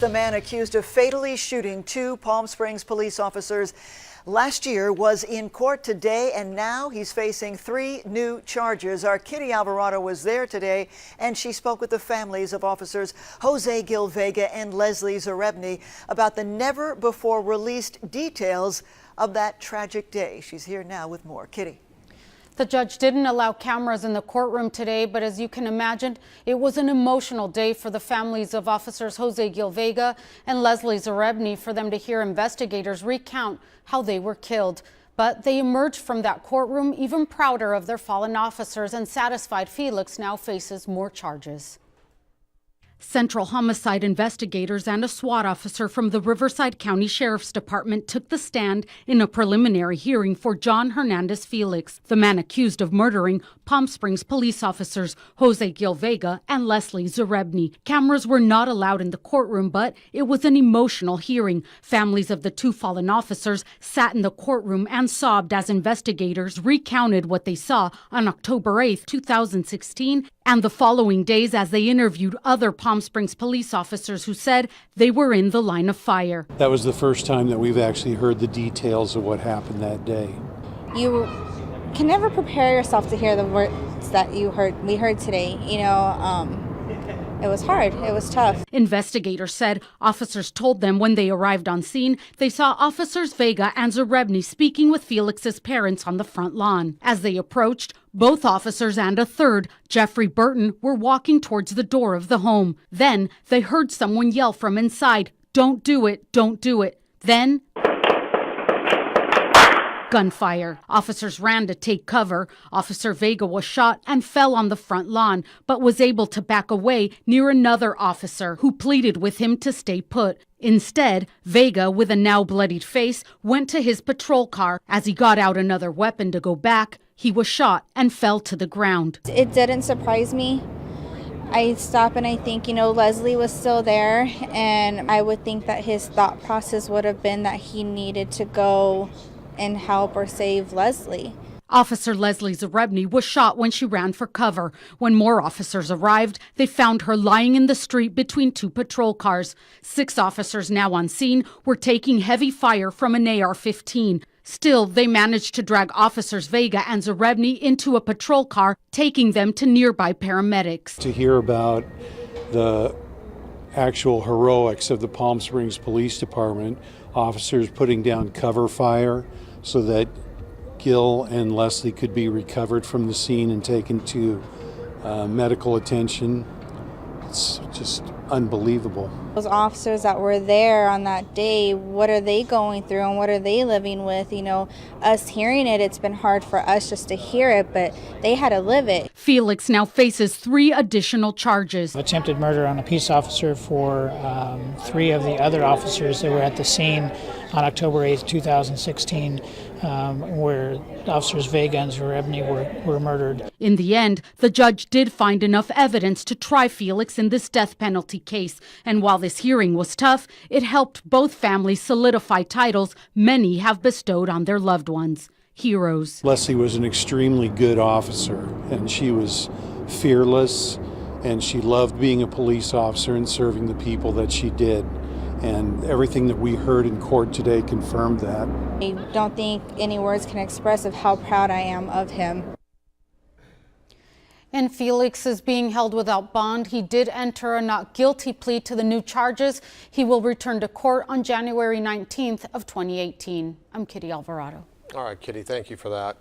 The man accused of fatally shooting two Palm Springs police officers last year was in court today, and now he's facing 3 new charges. Our Kitty Alvarado was there today, and she spoke with the families of officers Jose Gil Vega and Leslie Zarebny about the never-before-released details of that tragic day. She's here now with more. Kitty. The judge didn't allow cameras in the courtroom today, but as you can imagine, it was an emotional day for the families of officers Jose Gil Vega and Leslie Zarebny for them to hear investigators recount how they were killed. But they emerged from that courtroom even prouder of their fallen officers and satisfied Felix now faces more charges. Central homicide investigators and a SWAT officer from the Riverside County Sheriff's Department took the stand in a preliminary hearing for John Hernandez Felix, the man accused of murdering Palm Springs police officers Jose Gil Vega and Leslie Zarebny. Cameras were not allowed in the courtroom, but it was an emotional hearing. Families of the 2 fallen officers sat in the courtroom and sobbed as investigators recounted what they saw on October 8, 2016, and the following days as they interviewed other Palm Springs police officers who said they were in the line of fire. That was the first time that we've actually heard the details of what happened that day. You can never prepare yourself to hear the words that we heard today. It was hard. It was tough. Investigators said officers told them when they arrived on scene, they saw officers Vega and Zarebny speaking with Felix's parents on the front lawn. As they approached, both officers and a third, Jeffrey Burton, were walking towards the door of the home. Then they heard someone yell from inside, "Don't do it, don't do it." Then gunfire. Officers ran to take cover. Officer Vega was shot and fell on the front lawn, but was able to back away near another officer who pleaded with him to stay put. Instead, Vega, with a now bloodied face, went to his patrol car. As he got out another weapon to go back, he was shot and fell to the ground. It didn't surprise me. I stop and I think, Leslie was still there, and I would think that his thought process would have been that he needed to go and help or save Leslie. Officer Leslie Zarebny was shot when she ran for cover. When more officers arrived, they found her lying in the street between 2 patrol cars. 6 officers now on scene were taking heavy fire from an AR-15. Still, they managed to drag officers Vega and Zarebny into a patrol car, taking them to nearby paramedics. To hear about the actual heroics of the Palm Springs Police Department, officers putting down cover fire so that Gil and Leslie could be recovered from the scene and taken to medical attention. It's just unbelievable. Those officers that were there on that day, what are they going through and what are they living with? Us hearing it, it's been hard for us just to hear it, but they had to live it. Felix now faces 3 additional charges. Attempted murder on a peace officer for 3 of the other officers that were at the scene on October 8, 2016, where officers Vega and Zarebny were murdered. In the end, the judge did find enough evidence to try Felix in this death penalty case. And while this hearing was tough, it helped both families solidify titles many have bestowed on their loved ones. Heroes. Leslie was an extremely good officer, and she was fearless, and she loved being a police officer and serving the people that she did. And everything that we heard in court today confirmed that. I don't think any words can express of how proud I am of him. And Felix is being held without bond. He did enter a not guilty plea to the new charges. He will return to court on January 19th of 2018. I'm Kitty Alvarado. All right, Kitty, thank you for that.